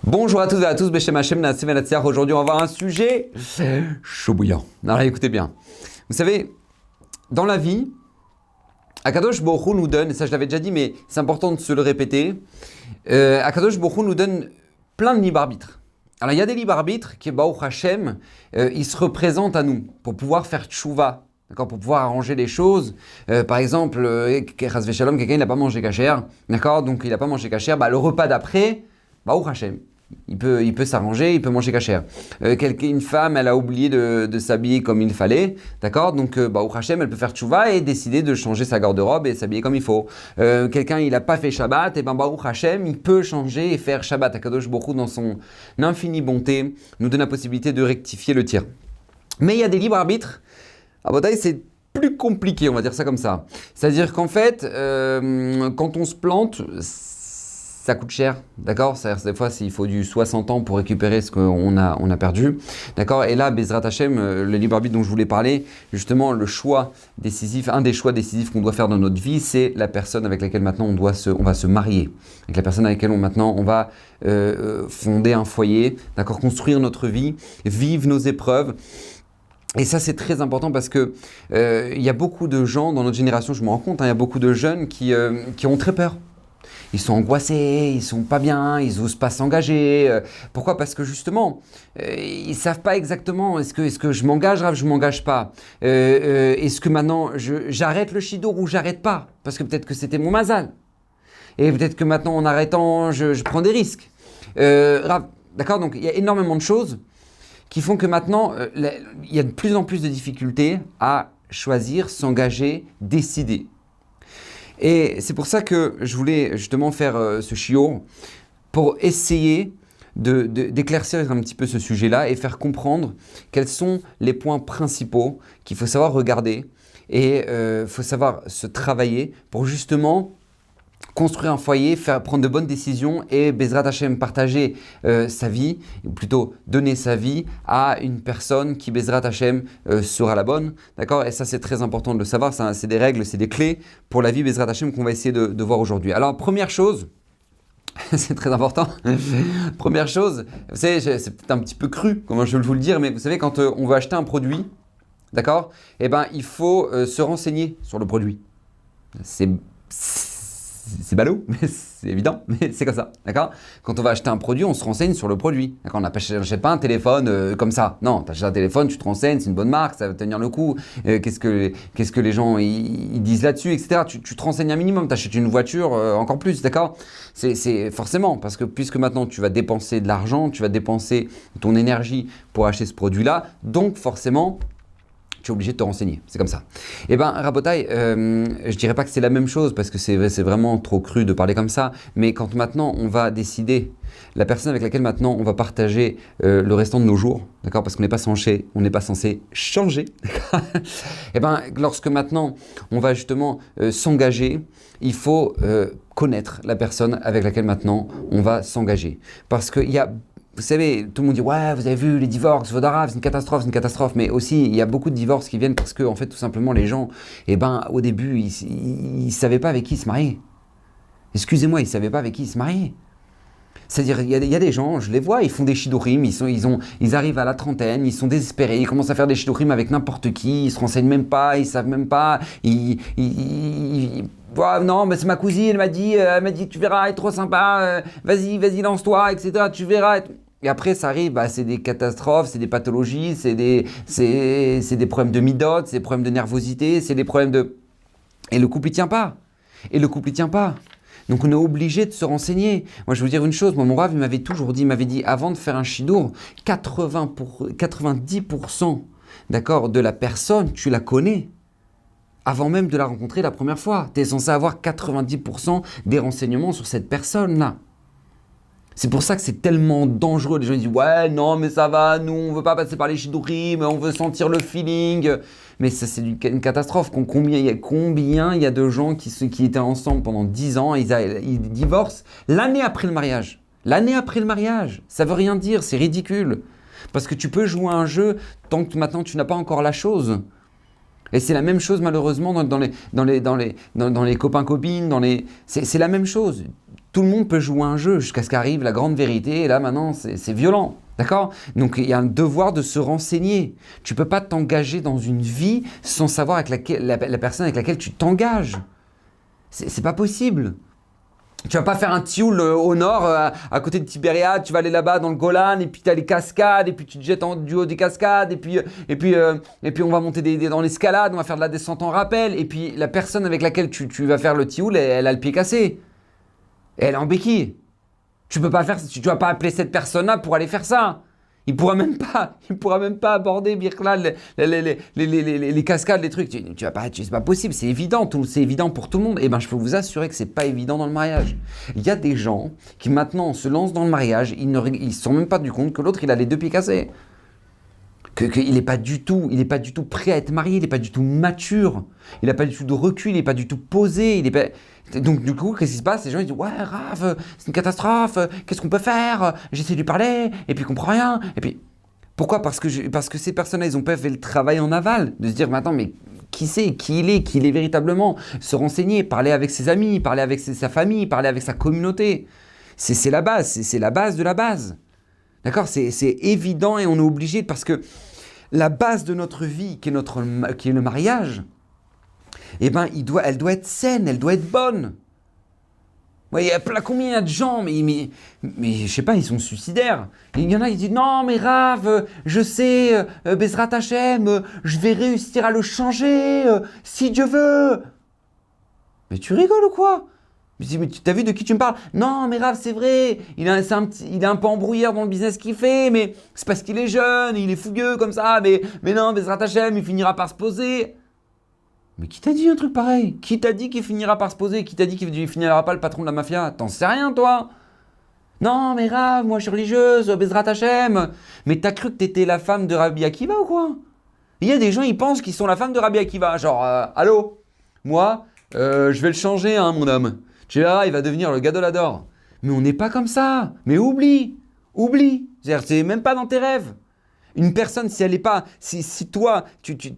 Bonjour à toutes et à tous, Beshem Hashem, Naaseh Venatzliach. Aujourd'hui, on va voir un sujet chaud bouillant. Alors écoutez bien. Vous savez, dans la vie, Akadosh Baruch Hu nous donne, et ça je l'avais déjà dit, mais c'est important de se le répéter, Akadosh Baruch Hu nous donne plein de libres arbitres. Alors il y a des libres arbitres qui, Baruch Hashem, ils se représentent à nous pour pouvoir faire tchouva. D'accord, pour pouvoir arranger les choses. Par exemple, Chas v'Shalom, quelqu'un n'a pas mangé kasher, d'accord, donc il n'a pas mangé kasher, le repas d'après, Baruch Hashem, il peut s'arranger, il peut manger kasher. Une femme, elle a oublié de s'habiller comme il fallait, d'accord, donc Baruch Hashem, elle peut faire tchouva et décider de changer sa garde-robe et s'habiller comme il faut. Quelqu'un, il n'a pas fait Shabbat, et Baruch Hashem, il peut changer et faire Shabbat. Akadosh Baruch Hu, dans son infinie bonté, nous donne la possibilité de rectifier le tir. Mais il y a des libres arbitres. À Botaï, c'est plus compliqué, on va dire ça comme ça. C'est-à-dire qu'en fait, quand on se plante, ça coûte cher, d'accord. C'est-à-dire des fois, il faut du 60 ans pour récupérer ce qu'on a perdu, d'accord. Et là, Bezrat Hashem, le libre arbitre dont je voulais parler, justement, le choix décisif, un des choix décisifs qu'on doit faire dans notre vie, c'est la personne avec laquelle maintenant on va se marier, avec la personne avec laquelle on va fonder un foyer, d'accord, construire notre vie, vivre nos épreuves. Et ça, c'est très important parce que il y a beaucoup de gens dans notre génération, je me rends compte, il y a beaucoup de jeunes qui ont très peur. Ils sont angoissés, ils sont pas bien, ils n'osent pas s'engager. Pourquoi ? Parce que justement, ils savent pas exactement est-ce que je m'engage, je m'engage pas. Est-ce que maintenant j'arrête le shidour ou j'arrête pas ? Parce que peut-être que c'était mon mazal. Et peut-être que maintenant en arrêtant, je prends des risques. D'accord ? Donc il y a énormément de choses qui font que maintenant, il y a de plus en plus de difficultés à choisir, s'engager, décider. Et c'est pour ça que je voulais justement faire ce shiur pour essayer d'éclaircir un petit peu ce sujet-là et faire comprendre quels sont les points principaux qu'il faut savoir regarder et il faut savoir se travailler pour justement construire un foyer, prendre de bonnes décisions et Bezrat Hashem partager sa vie, ou plutôt donner sa vie à une personne qui Bezrat Hashem sera la bonne, d'accord. Et ça c'est très important de le savoir, c'est des règles, c'est des clés pour la vie Bezrat Hashem qu'on va essayer de voir aujourd'hui. Alors première chose, c'est très important, première chose, vous savez c'est peut-être un petit peu cru, comment je vais vous le dire, mais vous savez quand on veut acheter un produit, d'accord, eh ben il faut se renseigner sur le produit. C'est ballot, mais c'est évident, mais c'est comme ça, d'accord. Quand on va acheter un produit, on se renseigne sur le produit, d'accord. On n'achète pas un téléphone comme ça, non, tu achètes un téléphone, tu te renseignes, c'est une bonne marque, ça va tenir le coup, qu'est-ce que les gens ils disent là-dessus, etc. Tu te renseignes un minimum, tu achètes une voiture encore plus, d'accord. C'est forcément, parce que puisque maintenant tu vas dépenser de l'argent, tu vas dépenser ton énergie pour acheter ce produit-là, donc forcément, tu es obligé de te renseigner, c'est comme ça. Eh bien, Rabotai, je dirais pas que c'est la même chose parce que c'est vraiment trop cru de parler comme ça, mais quand maintenant on va décider la personne avec laquelle maintenant on va partager le restant de nos jours, d'accord, parce qu'on n'est pas censé changer, eh bien, lorsque maintenant on va justement s'engager, il faut connaître la personne avec laquelle maintenant on va s'engager, parce qu'il y a, vous savez, tout le monde dit « Ouais, vous avez vu les divorces, Vodarav, c'est une catastrophe. » Mais aussi, il y a beaucoup de divorces qui viennent parce que, en fait, tout simplement, les gens, au début, ils ne savaient pas avec qui ils se mariaient. Excusez-moi, ils ne savaient pas avec qui ils se mariaient. C'est-à-dire, il y a des gens, je les vois, ils font des shidurim, ils arrivent à la trentaine, ils sont désespérés, ils commencent à faire des shidurim avec n'importe qui, ils se renseignent même pas, ils savent même pas, non, mais c'est ma cousine, elle m'a dit, tu verras, elle est trop sympa, vas-y, lance-toi, etc., tu verras. Et après, ça arrive, c'est des catastrophes, c'est des pathologies, c'est des problèmes de midot, c'est des problèmes de nervosité, c'est des problèmes de... Et le couple, il tient pas. Donc, on est obligé de se renseigner. Moi, je vais vous dire une chose. Moi, mon Rav, il m'avait dit, avant de faire un shidour, 90%, d'accord, de la personne, tu la connais. Avant même de la rencontrer la première fois. Tu es censé avoir 90% des renseignements sur cette personne-là. C'est pour ça que c'est tellement dangereux. Les gens disent « Ouais, non, mais ça va, nous, on ne veut pas passer par les shidurim, on veut sentir le feeling. » Mais ça, c'est une catastrophe. Combien il y a de gens qui étaient ensemble pendant 10 ans, ils divorcent l'année après le mariage. L'année après le mariage, ça veut rien dire, c'est ridicule. Parce que tu peux jouer à un jeu tant que maintenant tu n'as pas encore la chose. Et c'est la même chose malheureusement dans les copains-copines, c'est la même chose. tout le monde peut jouer un jeu jusqu'à ce qu'arrive la grande vérité. Et là, maintenant, c'est violent. D'accord? Donc, il y a un devoir de se renseigner. Tu ne peux pas t'engager dans une vie sans savoir avec la personne avec laquelle tu t'engages. C'est pas possible. Tu vas pas faire un tioul au nord, à côté de Tibériade, tu vas aller là-bas dans le Golan, et puis tu as les cascades, et puis tu te jettes du haut des cascades, et puis on va monter dans l'escalade, on va faire de la descente en rappel, et puis la personne avec laquelle tu vas faire le tioul, elle a le pied cassé. Et elle est en béquille. Tu vas pas appeler cette personne-là pour aller faire ça. Il pourra même pas aborder Birkla, les cascades, les trucs. C'est pas possible, c'est évident, c'est évident pour tout le monde. Et ben, je peux vous assurer que c'est pas évident dans le mariage. Il y a des gens qui maintenant se lancent dans le mariage, ils se sont même pas du compte que l'autre il a les deux pieds cassés, qu'il n'est pas du tout prêt à être marié, il n'est pas du tout mature, il n'a pas du tout de recul, il n'est pas du tout posé, Donc du coup, qu'est-ce qui se passe? Les gens ils disent ouais, Rav, c'est une catastrophe, qu'est-ce qu'on peut faire? J'essaie de lui parler, et puis il comprend rien. Et puis pourquoi? Parce que ces personnes-là, ils ont pas fait le travail en aval, de se dire maintenant, mais qui il est véritablement, se renseigner, parler avec ses amis, parler avec sa famille, parler avec sa communauté. C'est la base, c'est la base de la base. D'accord? C'est évident et on est obligé parce que la base de notre vie, qui est le mariage, eh ben, elle doit être saine, elle doit être bonne. Ouais, combien il y a de gens, mais je sais pas, ils sont suicidaires. Il y en a, ils disent non, mais Rav, je sais, Bezrat Hashem, je vais réussir à le changer, si Dieu veut. Mais tu rigoles ou quoi? Mais tu as vu de qui tu me parles? Non, mais Rav, c'est vrai, il est un peu embrouillard dans le business qu'il fait, mais c'est parce qu'il est jeune, il est fougueux comme ça, mais non, Bezrat Hashem, il finira par se poser. Mais qui t'a dit un truc pareil? Qui t'a dit qu'il finira par se poser? Qui t'a dit qu'il finira pas le patron de la mafia? T'en sais rien, toi? Non, mais Rav, moi je suis religieuse, Bezrat Hashem. Mais t'as cru que t'étais la femme de Rabbi Akiva ou quoi? Il y a des gens, ils pensent qu'ils sont la femme de Rabbi Akiva. Genre, allô? Moi, je vais le changer, hein, mon homme. Tu verras, il va devenir le gadolador. Mais on n'est pas comme ça. Mais oublie. C'est-à-dire, c'est même pas dans tes rêves. Une personne, si elle est pas, si toi,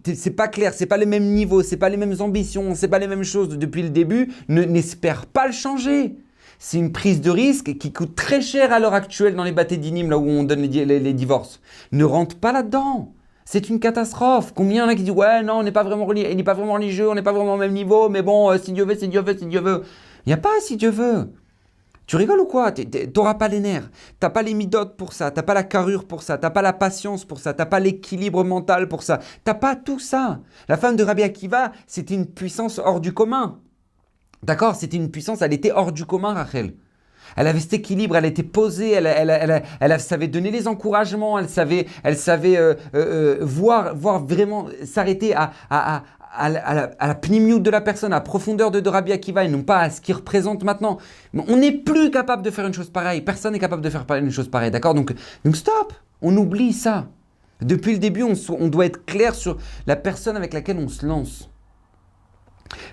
c'est pas clair, c'est pas les mêmes niveaux, c'est pas les mêmes ambitions, c'est pas les mêmes choses depuis le début, n'espère pas le changer. C'est une prise de risque qui coûte très cher à l'heure actuelle dans les bâtés d'inim, là où on donne les divorces. Ne rentre pas là-dedans. C'est une catastrophe. Combien il y en a qui disent ouais, non, il n'est pas vraiment religieux, on n'est pas vraiment au même niveau, mais bon, si Dieu veut, si Dieu veut, si Dieu veut. Il n'y a pas si Dieu veut. Tu rigoles ou quoi? T'auras pas les nerfs, t'as pas les midotes pour ça, t'as pas la carrure pour ça, t'as pas la patience pour ça, t'as pas l'équilibre mental pour ça, t'as pas tout ça. La femme de Rabbi Akiva, c'était une puissance hors du commun. D'accord? C'était une puissance, elle était hors du commun, Rachel. Elle avait cet équilibre, elle était posée, elle savait donner les encouragements, elle savait voir vraiment s'arrêter à la pnimiout de la personne, à la profondeur de Rabbi Akiva et non pas à ce qu'il représente maintenant. On n'est plus capable de faire une chose pareille. Personne n'est capable de faire une chose pareille. D'accord? Donc stop. On oublie ça. Depuis le début, on doit être clair sur la personne avec laquelle on se lance.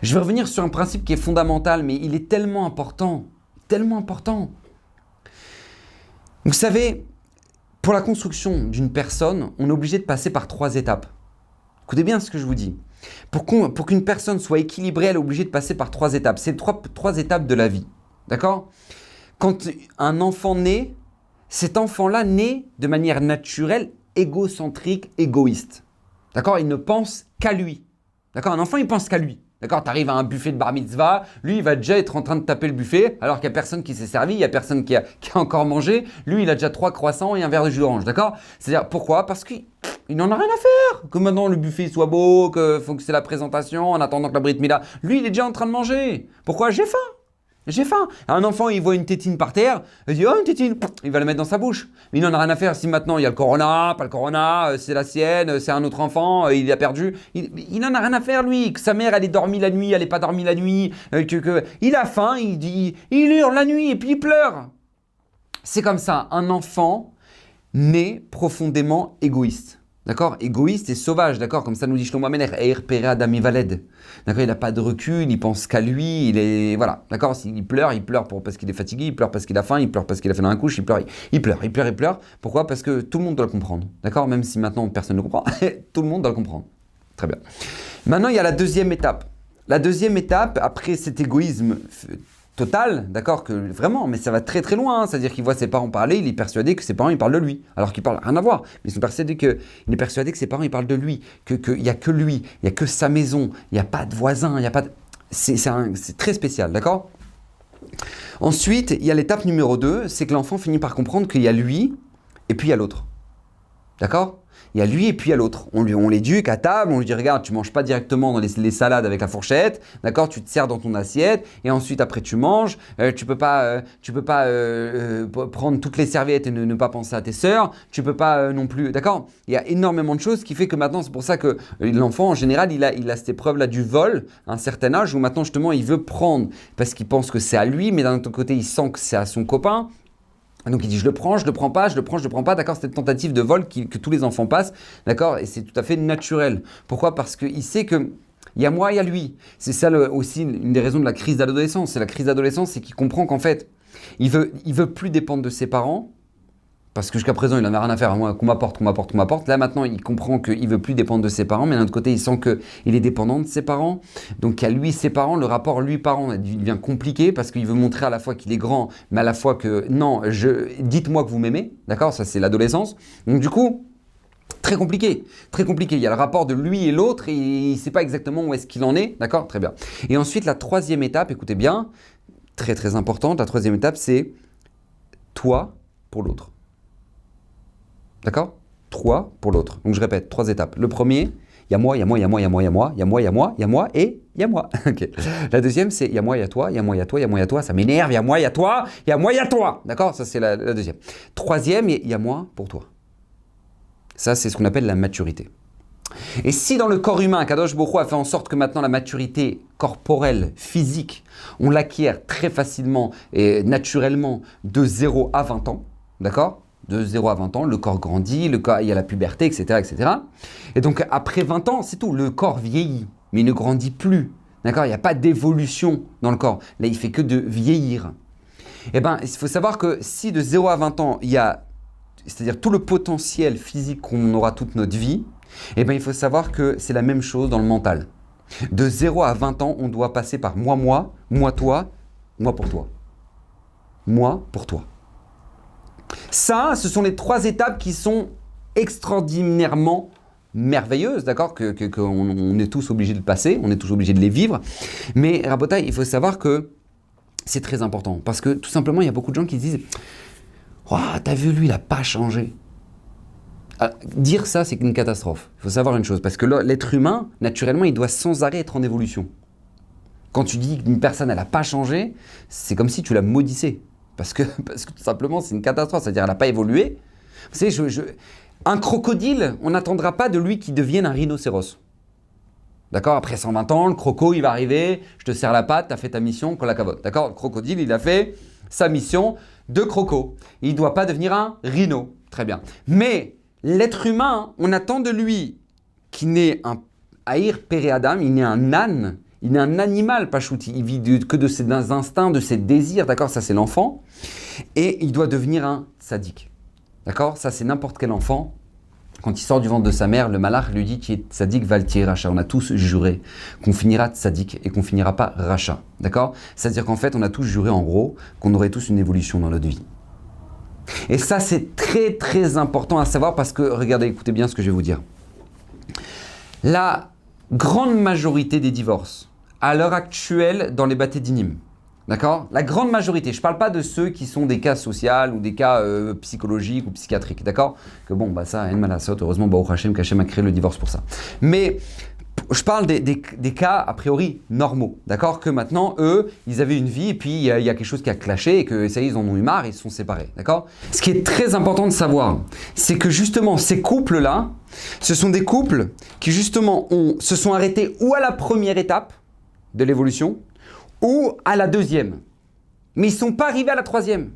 Je vais revenir sur un principe qui est fondamental, mais il est tellement important. Tellement important. Vous savez, pour la construction d'une personne, on est obligé de passer par 3 étapes. Écoutez bien ce que je vous dis. Pour qu'une personne soit équilibrée, elle est obligée de passer par 3 étapes. C'est 3 étapes de la vie. D'accord? Quand un enfant naît, cet enfant-là naît de manière naturelle, égocentrique, égoïste. D'accord? Il ne pense qu'à lui. D'accord? Un enfant, il pense qu'à lui. D'accord? Tu arrives à un buffet de bar mitzvah, lui, il va déjà être en train de taper le buffet, alors qu'il n'y a personne qui s'est servi, il n'y a personne qui a encore mangé. Lui, il a déjà 3 croissants et un verre de jus d'orange. D'accord? C'est-à-dire, pourquoi? Parce qu'il n'en a rien à faire. Que maintenant le buffet soit beau, que c'est la présentation, en attendant que la Brit Mila. Lui, il est déjà en train de manger. Pourquoi? J'ai faim. J'ai faim. Un enfant, il voit une tétine par terre, il dit « Oh, une tétine !» Il va la mettre dans sa bouche. Mais il n'en a rien à faire si maintenant il y a le corona, pas le corona, c'est la sienne, c'est un autre enfant, il a perdu. Il n'en a rien à faire, lui. Que sa mère, elle est dormie la nuit, elle n'est pas dormie la nuit. Il a faim, il hurle la nuit et puis il pleure. C'est comme ça. Un enfant né profondément égoïste. D'accord? Égoïste et sauvage, d'accord? Comme ça nous dit Shlomo Amelech, Eir Pere Adam Ivaled. D'accord? Il n'a pas de recul, il pense qu'à lui, il est... Voilà, d'accord? S'il pleure, parce qu'il est fatigué, il pleure parce qu'il a faim, il pleure parce qu'il a fait dans la couche, il pleure. Pourquoi? Parce que tout le monde doit le comprendre. D'accord? Même si maintenant personne ne le comprend, tout le monde doit le comprendre. Très bien. Maintenant, il y a la deuxième étape. La deuxième étape, après cet égoïsme total, d'accord, que vraiment, mais ça va très très loin, hein, c'est-à-dire qu'il voit ses parents parler, il est persuadé que ses parents ils parlent de lui, alors qu'ils parlent rien à voir, mais il est persuadé que ses parents ils parlent de lui, qu'il n'y a que lui, il n'y a que sa maison, il n'y a pas de voisin, il n'y a pas de... C'est très spécial, d'accord? Ensuite, il y a l'étape numéro 2, c'est que l'enfant finit par comprendre qu'il y a lui et puis il y a l'autre, d'accord? Il y a lui et puis il y a l'autre. On l'éduque à table, on lui dit regarde, tu manges pas directement dans les salades avec la fourchette, d'accord? Tu te sers dans ton assiette et ensuite après tu manges. Tu peux pas prendre toutes les serviettes et ne pas penser à tes sœurs. Tu peux pas non plus, d'accord? Il y a énormément de choses qui fait que maintenant c'est pour ça que l'enfant en général il a cette épreuve là du vol à un certain âge où maintenant justement il veut prendre parce qu'il pense que c'est à lui, mais d'un autre côté il sent que c'est à son copain. Donc il dit je le prends pas, je le prends pas, d'accord, c'est cette tentative de vol que tous les enfants passent, d'accord, et c'est tout à fait naturel. Pourquoi? Parce qu'il sait que il y a moi, il y a lui. C'est ça aussi une des raisons de la crise d'adolescence. C'est la crise d'adolescence, c'est qu'il comprend qu'en fait, il veut plus dépendre de ses parents, parce que jusqu'à présent, il n'en a rien à faire, moi, qu'on m'apporte. Là, maintenant, il comprend qu'il ne veut plus dépendre de ses parents, mais d'un autre côté, il sent qu'il est dépendant de ses parents. Donc, à lui, ses parents, le rapport lui-parent devient compliqué parce qu'il veut montrer à la fois qu'il est grand, mais à la fois que, non, dites-moi que vous m'aimez, d'accord? Ça, c'est l'adolescence. Donc, du coup, très compliqué. Il y a le rapport de lui et l'autre et il ne sait pas exactement où est-ce qu'il en est, d'accord? Très bien. Et ensuite, la troisième étape, écoutez bien, très, très importante, la troisième étape, c'est toi pour l'autre. D'accord? 3 pour l'autre. Donc je répète, 3 étapes. Le premier, il y a moi, il y a moi, il y a moi, il y a moi, il y a moi, il y a moi, il y a moi, il y a moi et il y a moi. Okay. La deuxième, c'est il y a moi, il y a toi, il y a moi, il y a toi, il y a moi, il y a toi. Ça m'énerve, il y a moi, il y a toi, il y a moi, il y a toi. D'accord? Ça, c'est la deuxième. Troisième, il y a moi pour toi. Ça, c'est ce qu'on appelle la maturité. Et si dans le corps humain, Kadosh Baruch Hu a fait en sorte que maintenant la maturité corporelle, physique, on l'acquiert très facilement et naturellement de 0 à 20 ans, d'accord? De 0 à 20 ans, le corps grandit, il y a la puberté, etc., etc. Et donc, après 20 ans, c'est tout. Le corps vieillit, mais il ne grandit plus. D'accord? Il n'y a pas d'évolution dans le corps. Là, il ne fait que de vieillir. Eh bien, il faut savoir que si de 0 à 20 ans, il y a, c'est-à-dire tout le potentiel physique qu'on aura toute notre vie, eh bien, il faut savoir que c'est la même chose dans le mental. De 0 à 20 ans, on doit passer par moi, toi, moi pour toi. Moi pour toi. Ça, ce sont les 3 étapes qui sont extraordinairement merveilleuses, d'accord, qu'on est tous obligés de passer, on est tous obligés de les vivre. Mais Rabotai, il faut savoir que c'est très important parce que tout simplement, il y a beaucoup de gens qui disent oh, « t'as vu, lui, il n'a pas changé ». Dire ça, c'est une catastrophe. Il faut savoir une chose, parce que l'être humain, naturellement, il doit sans arrêt être en évolution. Quand tu dis qu'une personne, elle n'a pas changé, c'est comme si tu la maudissais. Parce que tout simplement, c'est une catastrophe, c'est-à-dire qu'elle n'a pas évolué. Vous savez, un crocodile, on n'attendra pas de lui qu'il devienne un rhinocéros. D'accord? Après 120 ans, le croco, il va arriver, je te serre la patte, tu as fait ta mission, colle la cavote. D'accord? Le crocodile, il a fait sa mission de croco. Il ne doit pas devenir un rhino. Très bien. Mais l'être humain, on attend de lui qu'il n'ait un Aïr Péré Adam, il n'est un âne. Il est un animal, Pachouti. Il vit que de ses instincts, de ses désirs. D'accord? Ça, c'est l'enfant. Et il doit devenir un tzaddik. D'accord? Ça, c'est n'importe quel enfant. Quand il sort du ventre de sa mère, le malach lui dit « Tu es tzaddik, valtier racha ». On a tous juré qu'on finira tzaddik et qu'on finira pas racha. D'accord? C'est-à-dire qu'en fait, on a tous juré, en gros, qu'on aurait tous une évolution dans notre vie. Et ça, c'est très, très important à savoir parce que, regardez, écoutez bien ce que je vais vous dire. La grande majorité des divorces, à l'heure actuelle, dans les Baté Dinim, d'accord? La grande majorité, je ne parle pas de ceux qui sont des cas sociaux ou des cas psychologiques ou psychiatriques, d'accord? Que bon, bah ça, en malasot, heureusement, Baruch Hashem, qu'Hachem a créé le divorce pour ça. Mais je parle des cas a priori normaux, d'accord? Que maintenant, eux, ils avaient une vie et puis il y a quelque chose qui a clashé et que ça y est, ils en ont eu marre et ils se sont séparés, d'accord? Ce qui est très important de savoir, c'est que justement, ces couples-là, ce sont des couples qui justement se sont arrêtés ou à la première étape de l'évolution ou à la deuxième. Mais ils ne sont pas arrivés à la troisième.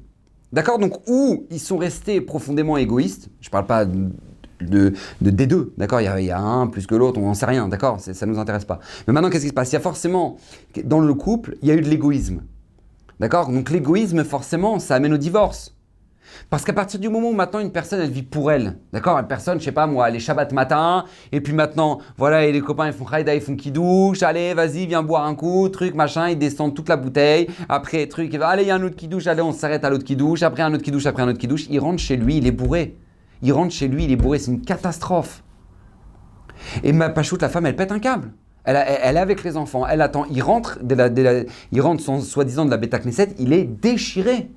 D'accord? Donc, ou ils sont restés profondément égoïstes, je ne parle pas des deux, d'accord? Il y a un plus que l'autre, on n'en sait rien, d'accord? Ça ne nous intéresse pas. Mais maintenant, qu'est-ce qui se passe? Il y a forcément, dans le couple, il y a eu de l'égoïsme. D'accord? Donc l'égoïsme, forcément, ça amène au divorce. Parce qu'à partir du moment où maintenant une personne, elle vit pour elle, d'accord? Une personne, je sais pas moi, elle est Shabbat matin, et puis maintenant, voilà, et les copains, ils font Khaïda, ils font kidouche, allez, vas-y, viens boire un coup, truc, machin, ils descendent toute la bouteille, après, truc, allez, il y a un autre kidouche, allez, on s'arrête à l'autre kidouche, après un autre kidouche, après un autre kidouche, il rentre chez lui, il est bourré. Il rentre chez lui, il est bourré, c'est une catastrophe. Et ma pachoute, la femme, elle pète un câble. Elle est avec les enfants, elle attend, il rentre, soi-disant de la Beta Knesset, il est déchiré.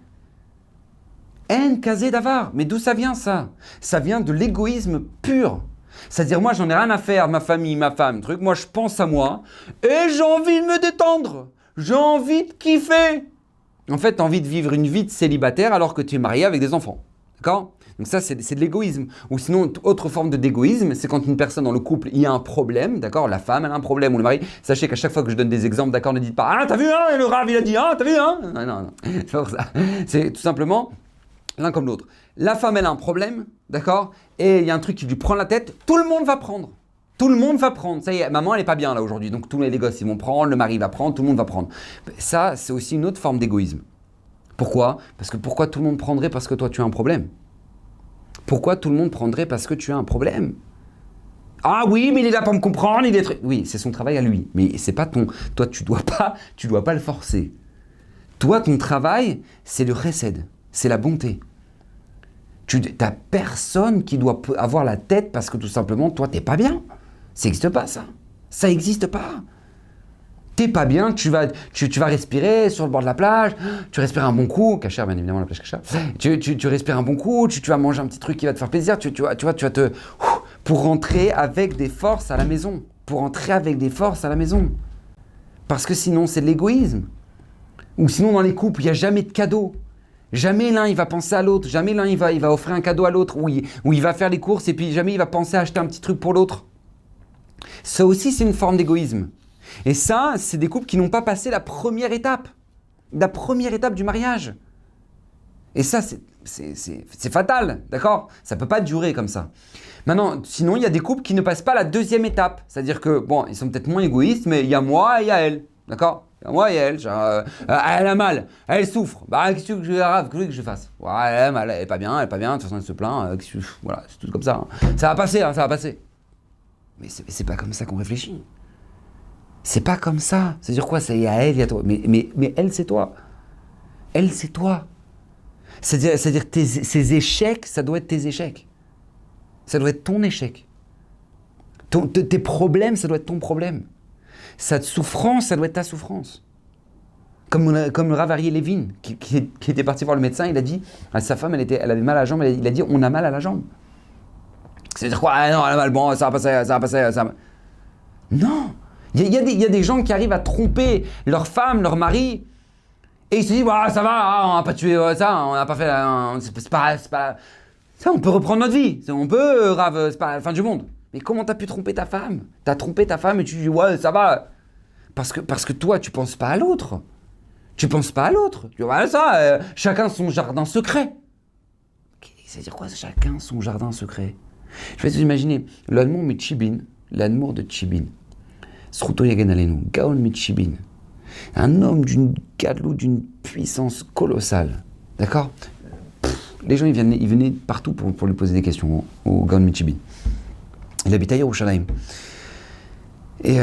En kazé davar. Mais d'où ça vient ça? Ça vient de l'égoïsme pur. C'est-à-dire moi j'en ai rien à faire, ma famille, ma femme, truc. Moi je pense à moi et j'ai envie de me détendre. J'ai envie de kiffer. En fait, tu as envie de vivre une vie de célibataire alors que tu es marié avec des enfants. D'accord? Donc ça, c'est de l'égoïsme. Ou sinon, autre forme d'égoïsme, c'est quand une personne dans le couple, il y a un problème, d'accord? La femme, elle a un problème, ou le mari. Sachez qu'à chaque fois que je donne des exemples, d'accord, ne dites pas « Ah, t'as vu, hein? Le Rav, il a dit, hein? T'as vu, hein ?» Non, non, non. C'est pas pour ça. C'est tout simplement l'un comme l'autre. La femme, elle a un problème, d'accord? Et il y a un truc qui lui prend la tête, tout le monde va prendre. Tout le monde va prendre. Ça y est, maman, elle n'est pas bien là aujourd'hui. Donc tous les gosses, ils vont prendre, le mari va prendre, tout le monde va prendre. Ça, c'est aussi une autre forme d'égoïsme. Pourquoi? Parce que pourquoi tout le monde prendrait parce que toi, tu as un problème? Pourquoi tout le monde prendrait parce que tu as un problème? Ah oui, mais il est là pour me comprendre, il est très... Oui, c'est son travail à lui. Mais c'est pas ton... Toi, tu dois pas le forcer. Toi, ton travail, c'est le chesed. C'est la bonté. Tu n'as personne qui doit avoir la tête parce que tout simplement, toi, t'es pas bien. Ça n'existe pas, ça. Ça n'existe pas. T'es pas bien, tu vas respirer sur le bord de la plage, tu respires un bon coup, Kasher, bien évidemment, la plage Kasher. Tu respires un bon coup, tu vas manger un petit truc qui va te faire plaisir, tu vas te... Pour rentrer avec des forces à la maison. Pour rentrer avec des forces à la maison. Parce que sinon, c'est de l'égoïsme. Ou sinon, dans les couples, il n'y a jamais de cadeau. Jamais l'un, il va penser à l'autre. Jamais l'un, il va offrir un cadeau à l'autre. Ou il va faire les courses et puis jamais il va penser à acheter un petit truc pour l'autre. Ça aussi, c'est une forme d'égoïsme. Et ça, c'est des couples qui n'ont pas passé la première étape du mariage. Et ça, c'est fatal, d'accord? Ça ne peut pas durer comme ça. Maintenant, sinon, il y a des couples qui ne passent pas la deuxième étape. C'est-à-dire que, bon, ils sont peut-être moins égoïstes, mais il y a moi et il y a elle, d'accord? Il y a moi et elle, genre, elle a mal, elle souffre. Bah, qu'est-ce que je fasse? Ouais, elle a mal, elle est pas bien, de toute façon, elle se plaint. Voilà, c'est tout comme ça. Hein. Ça va passer, ça va passer. Mais c'est pas comme ça qu'on réfléchit. C'est pas comme ça. C'est-à-dire quoi? C'est à elle, il y a toi. Mais elle, c'est toi. Elle, c'est toi. C'est-à-dire ces échecs, ça doit être tes échecs. Ça doit être ton échec. Tes problèmes, ça doit être ton problème. Sa souffrance, ça doit être ta souffrance. Comme le Rav Aryeh Levin, qui était parti voir le médecin, il a dit à sa femme, elle avait mal à la jambe, il a dit on a mal à la jambe. C'est-à-dire quoi? Ah non, elle a mal, bon, ça va passer. Non. Il y a des gens qui arrivent à tromper leur femme, leur mari, et ils se disent ça va, on n'a pas tué ça, on n'a pas fait. C'est pas. Ça, on peut reprendre notre vie. On peut, Rav, c'est pas la fin du monde. Mais comment t'as pu tromper ta femme? T'as trompé ta femme et tu dis ouais, ça va. Parce que toi, tu penses pas à l'autre. Tu penses pas à l'autre. Tu vois ça, chacun son jardin secret. C'est-à-dire quoi, chacun son jardin secret? Je vais vous imaginer l'amour de Tchibin. Sruto Yagen Alenu, Gaon Michibin, un homme d'une puissance colossale, d'accord? Les gens ils venaient partout pour lui poser des questions au Gaon Michibin. Il habitait à Yerushalayim. Et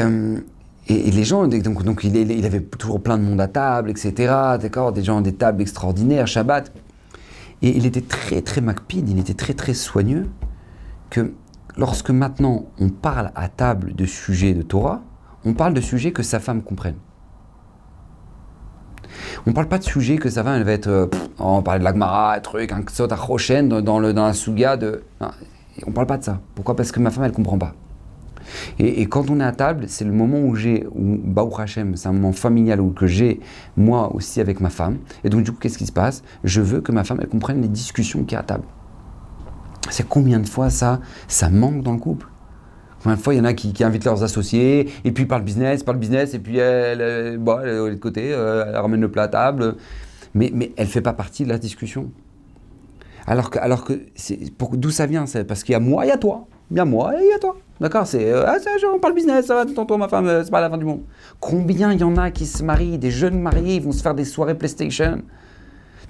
les gens, donc il avait toujours plein de monde à table, etc. D'accord? Des gens à des tables extraordinaires, Shabbat. Et il était très très makpid, il était très très soigneux, que lorsque maintenant on parle à table de sujets de Torah, on parle de sujets que sa femme comprenne. On ne parle pas de sujets que sa femme, elle va être... on parle de la Gemara, truc, un ksot achoshen dans la suga de... Non, on ne parle pas de ça. Pourquoi? Parce que ma femme, elle ne comprend pas. Et quand on est à table, c'est le moment où Baruch Hashem, c'est un moment familial où que j'ai, moi aussi, avec ma femme. Et donc, du coup, qu'est-ce qui se passe? Je veux que ma femme, elle comprenne les discussions qu'il y a à table. C'est combien de fois ça manque dans le couple? Combien de fois il y en a qui invitent leurs associés, et puis parlent business, et puis elle est de l'autre côté, elle ramène le plat à table, mais elle ne fait pas partie de la discussion. Alors que d'où ça vient? C'est parce qu'il y a moi, il y a toi. Il y a moi et il y a toi. D'accord? On parle business, ça va, tantôt ma femme, c'est pas la fin du monde. Combien il y en a qui se marient, des jeunes mariés, ils vont se faire des soirées PlayStation.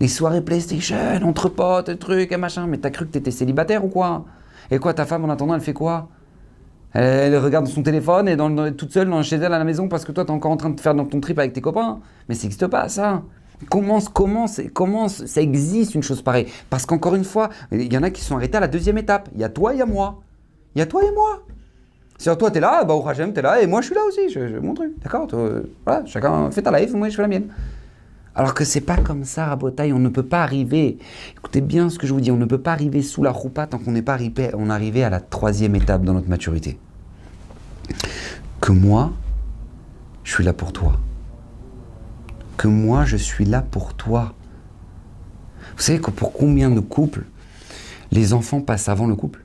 Les soirées PlayStation, entre potes, trucs et machin. Mais t'as cru que t'étais célibataire ou quoi? Et quoi, ta femme en attendant, elle fait quoi? Elle regarde son téléphone et toute seule chez elle à la maison parce que toi t'es encore en train de faire dans ton trip avec tes copains. Mais ça n'existe pas ça. Comment ça existe une chose pareille? Parce qu'encore une fois, il y en a qui sont arrêtés à la deuxième étape. Il y a toi, il y a moi. Il y a toi et moi. C'est-à-dire toi t'es là, au Hachem t'es là et moi je suis là aussi, je mon truc. D'accord, voilà, chacun fait ta life, moi je fais la mienne. Alors que c'est pas comme ça, Rabotaï, on ne peut pas arriver, écoutez bien ce que je vous dis, on ne peut pas arriver sous la roupa tant qu'on n'est pas arrivé à la troisième étape dans notre maturité. Que moi, je suis là pour toi. Que moi, je suis là pour toi. Vous savez que pour combien de couples, les enfants passent avant le couple?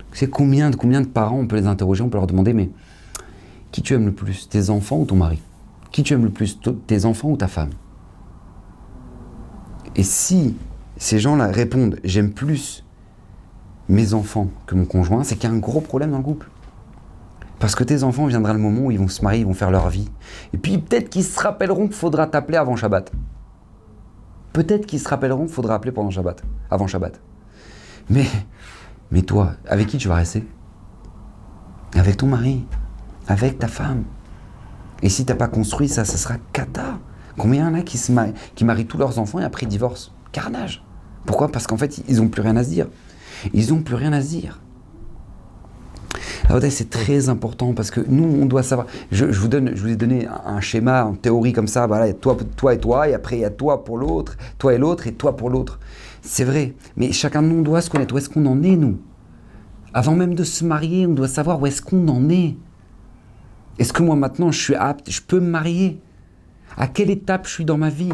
Vous savez combien de parents, on peut les interroger, on peut leur demander, mais qui tu aimes le plus, tes enfants ou ton mari? Qui tu aimes le plus, tes enfants ou ta femme? Et si ces gens-là répondent « j'aime plus mes enfants que mon conjoint », c'est qu'il y a un gros problème dans le couple. Parce que tes enfants, viendra le moment où ils vont se marier, ils vont faire leur vie. Et puis peut-être qu'ils se rappelleront qu'il faudra t'appeler avant Shabbat. Peut-être qu'ils se rappelleront qu'il faudra appeler avant Shabbat. Mais toi, avec qui tu vas rester? Avec ton mari, avec ta femme. Et si tu n'as pas construit ça, ça sera cata. Combien il y en a qui marient tous leurs enfants et après ils divorcent? Carnage. Pourquoi? Parce qu'en fait, ils n'ont plus rien à se dire. Ils n'ont plus rien à se dire. Alors c'est très important parce que nous, on doit savoir. Je vous ai donné un schéma en théorie comme ça. Voilà, toi et toi, et après il y a toi pour l'autre, toi et l'autre, et toi pour l'autre. C'est vrai, mais chacun de nous doit se connaître. Où est-ce qu'on en est, nous? Avant même de se marier, on doit savoir où est-ce qu'on en est. Est-ce que moi maintenant je suis apte, je peux me marier? À quelle étape je suis dans ma vie?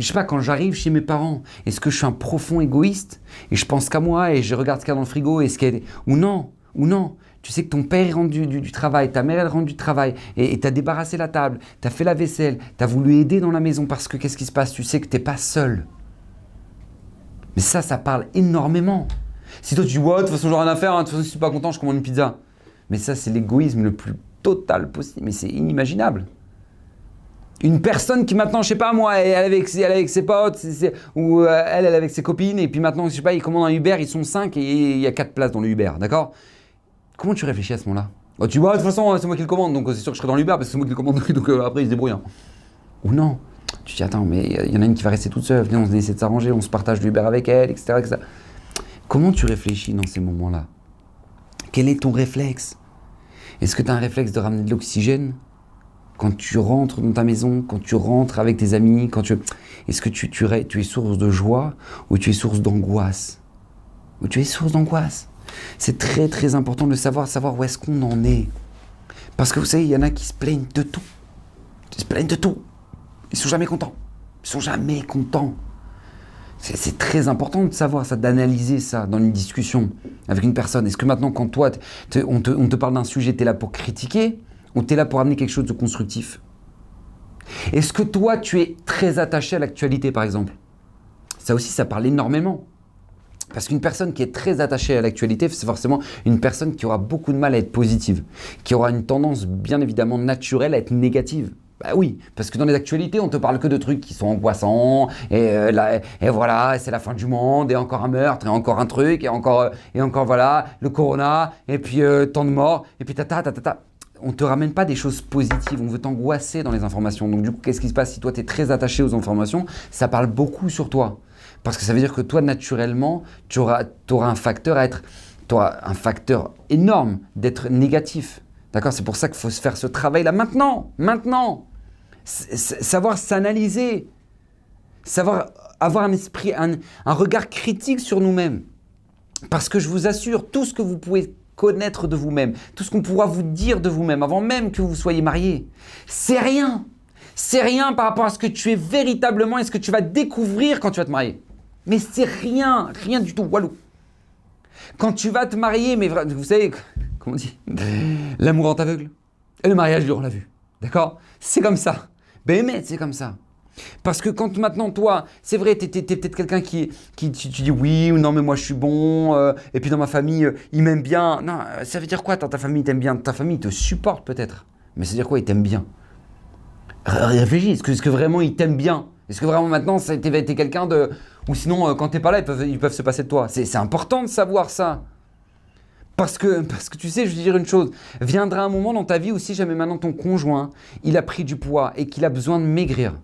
Je sais pas, quand j'arrive chez mes parents, est-ce que je suis un profond égoïste et je pense qu'à moi et je regarde ce qu'il y a dans le frigo et ce qu'il y a... Ou non, tu sais que ton père rentre du travail, ta mère elle rentre du travail et tu as débarrassé la table, tu as fait la vaisselle, tu as voulu aider dans la maison parce que qu'est-ce qui se passe? Tu sais que tu n'es pas seul. Mais ça parle énormément. Si toi tu dis, ouais, de toute façon, j'ai rien à faire, de toute façon, si je suis pas content, je commande une pizza. Mais ça, c'est l'égoïsme le plus total possible. Mais c'est inimaginable. Une personne qui maintenant, je sais pas moi, elle est avec ses potes, ou elle est avec ses copines, et puis maintenant, je sais pas, ils commandent un Uber, ils sont 5 et il y a 4 places dans le Uber, d'accord? Comment tu réfléchis à ce moment-là? Oh, tu vois, de toute façon, c'est moi qui le commande, donc c'est sûr que je serai dans l'Uber parce que c'est moi qui le commande, donc après, ils se débrouillent. Hein. Ou non, tu te dis, attends, mais il y en a une qui va rester toute seule, viens, on essaie de s'arranger, on se partage l'Uber avec elle, etc., etc. Comment tu réfléchis dans ces moments-là? Quel est ton réflexe? Est-ce que tu as un réflexe de ramener de l'oxygène? Quand tu rentres dans ta maison, quand tu rentres avec tes amis, est-ce que tu es source de joie ou tu es source d'angoisse? Ou tu es source d'angoisse? C'est très très important de savoir où est-ce qu'on en est. Parce que vous savez, il y en a qui se plaignent de tout. Ils se plaignent de tout. Ils sont jamais contents. C'est très important de savoir ça, d'analyser ça dans une discussion avec une personne. Est-ce que maintenant, quand toi, on te parle d'un sujet, tu es là pour critiquer ou tu es là pour amener quelque chose de constructif? Est-ce que toi, tu es très attaché à l'actualité, par exemple? Ça aussi, ça parle énormément. Parce qu'une personne qui est très attachée à l'actualité, c'est forcément une personne qui aura beaucoup de mal à être positive, qui aura une tendance, bien évidemment, naturelle à être négative. Bah oui, parce que dans les actualités, on te parle que de trucs qui sont angoissants, et voilà, c'est la fin du monde, et encore un meurtre, et encore un truc, et encore voilà, le corona, et puis tant de morts, et puis tata. On ne te ramène pas des choses positives, on veut t'angoisser dans les informations. Donc du coup, qu'est-ce qui se passe si toi, tu es très attaché aux informations? Ça parle beaucoup sur toi. Parce que ça veut dire que toi, naturellement, tu auras un facteur tu auras un facteur énorme d'être négatif. D'accord? C'est pour ça qu'il faut se faire ce travail-là maintenant. Savoir s'analyser, savoir avoir un esprit, un regard critique sur nous-mêmes. Parce que je vous assure, tout ce que vous pouvez connaître de vous-même, tout ce qu'on pourra vous dire de vous-même avant même que vous soyez marié, c'est rien. C'est rien par rapport à ce que tu es véritablement et ce que tu vas découvrir quand tu vas te marier. Mais c'est rien du tout, walou. Quand tu vas te marier, mais vous savez, comment on dit, l'amour rend aveugle et le mariage dure la vue. D'accord? C'est comme ça. Mais c'est comme ça. Parce que quand maintenant, toi, c'est vrai, t'es peut-être quelqu'un qui tu dis oui ou non, mais moi je suis bon, et puis dans ma famille, ils m'aiment bien. Non, ça veut dire quoi, ta famille t'aime bien? Ta famille te supporte peut-être. Mais ça veut dire quoi, ils t'aiment bien? Réfléchis, est-ce que vraiment ils t'aiment bien? Est-ce que vraiment maintenant, t'es quelqu'un de... Ou sinon, quand t'es pas là, ils peuvent se passer de toi. C'est important de savoir ça. Parce que tu sais, je vais te dire une chose. Viendra un moment dans ta vie où si jamais maintenant ton conjoint, il a pris du poids et qu'il a besoin de maigrir.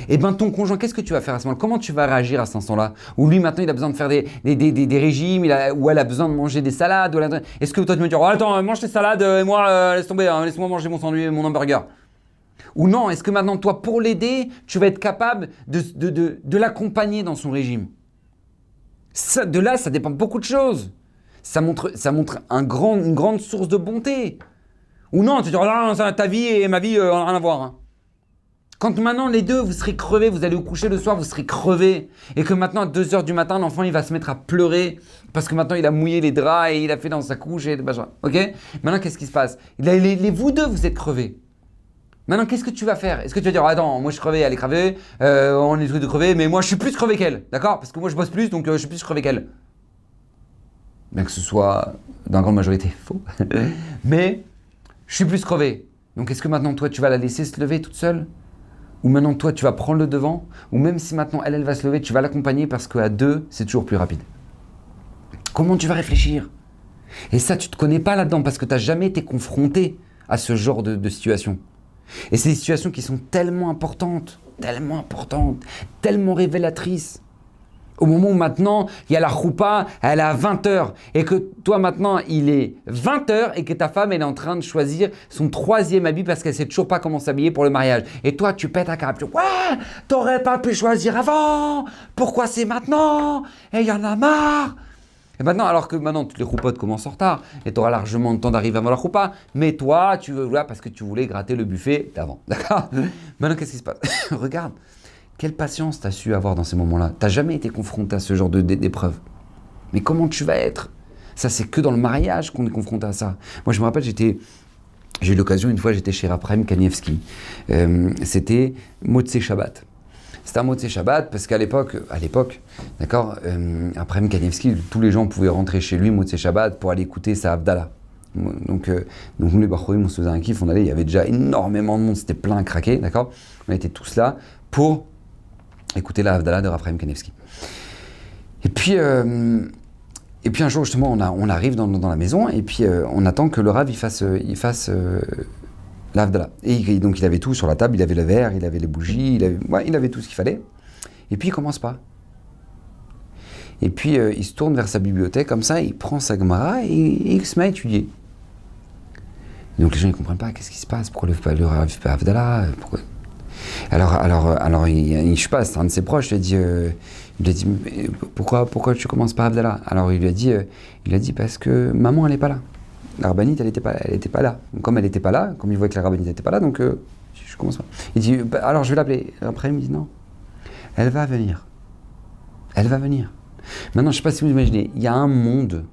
Et bien ton conjoint, qu'est-ce que tu vas faire à ce moment-là? Comment tu vas réagir à cet instant-là? Où lui maintenant il a besoin de faire des régimes, ou elle a besoin de manger des salades. Est-ce que toi tu me dis, oh, attends, mange tes salades et moi laisse tomber, hein, laisse-moi manger mon sandwich, mon hamburger. Ou non, est-ce que maintenant toi pour l'aider, tu vas être capable de l'accompagner dans son régime? De là, ça dépend de beaucoup de choses. Ça montre une grande source de bonté. Ou non, tu te dis, oh, non, ta vie et ma vie, rien à voir. Hein. Quand maintenant les deux, vous serez crevés, vous allez vous coucher le soir, vous serez crevés, et que maintenant à 2h du matin, l'enfant il va se mettre à pleurer parce que maintenant il a mouillé les draps et il a fait dans sa couche et machin. Ok? Maintenant qu'est-ce qui se passe? Vous deux, vous êtes crevés. Maintenant qu'est-ce que tu vas faire? Est-ce que tu vas dire, oh, attends, moi je suis crevé, elle est crevée, on est tous les deux crevés, mais moi je suis plus crevé qu'elle, d'accord? Parce que moi je bosse plus, donc je suis plus crevé qu'elle. Bien que ce soit dans la grande majorité faux, mais je suis plus crevé. Donc est-ce que maintenant toi tu vas la laisser se lever toute seule? Ou maintenant toi tu vas prendre le devant, ou même si maintenant elle va se lever, tu vas l'accompagner parce qu'à deux, c'est toujours plus rapide. Comment tu vas réfléchir? Et ça, tu ne te connais pas là-dedans parce que tu n'as jamais été confronté à ce genre de situation. Et c'est des situations qui sont tellement importantes, tellement révélatrices. Au moment où maintenant, il y a la choupa, elle est à 20h, et que toi maintenant, il est 20h, et que ta femme, elle est en train de choisir son 3e habit parce qu'elle ne sait toujours pas comment s'habiller pour le mariage. Et toi, tu pètes un câble, tu dis « Ouais, t'aurais pas pu choisir avant, pourquoi c'est maintenant? Et il y en a marre !» Et maintenant, alors que maintenant, toutes les choupottes commencent en retard, et tu auras largement le temps d'arriver avant la choupa, mais toi, tu veux là parce que tu voulais gratter le buffet d'avant, d'accord? Maintenant, qu'est-ce qui se passe? Regarde. Quelle patience tu as su avoir dans ces moments-là? Tu n'as jamais été confronté à ce genre d'épreuve. Mais comment tu vas être? Ça, c'est que dans le mariage qu'on est confronté à ça. Moi, je me rappelle, j'ai eu l'occasion, une fois, j'étais chez Raphaël Kanievski. C'était Motzei Shabbat. C'était un Motzei Shabbat parce qu'à l'époque, d'accord, Raphaël Kanievski, tous les gens pouvaient rentrer chez lui Motzei Shabbat pour aller écouter sa Havdalah. Donc nous, les Bachorim, on se faisait un kiff, on allait, il y avait déjà énormément de monde, c'était plein à craquer, d'accord? On était tous là pour écouter la Havdalah de Raphaël Kanievski. Et puis un jour, justement, on arrive dans la maison et puis on attend que le Rav il fasse la Havdalah. Et donc il avait tout sur la table, il avait le verre, il avait les bougies, il avait tout ce qu'il fallait. Et puis il commence pas. Et puis il se tourne vers sa bibliothèque comme ça, il prend sa Gemara et il se met à étudier. Donc les gens ne comprennent pas, qu'est-ce qui se passe, pourquoi le Rav fait pas Havdalah, pourquoi... Alors, je sais pas, c'est un de ses proches, il lui a dit pourquoi tu commences par Havdalah? Alors il lui a dit parce que maman elle n'est pas là. La rabbinite elle était pas là. Donc, comme elle n'était pas là, comme il voit que la rabbinite n'était pas là, donc je commence pas. Il dit alors je vais l'appeler. Après il me dit non, elle va venir. Maintenant je sais pas si vous imaginez, il y a un monde,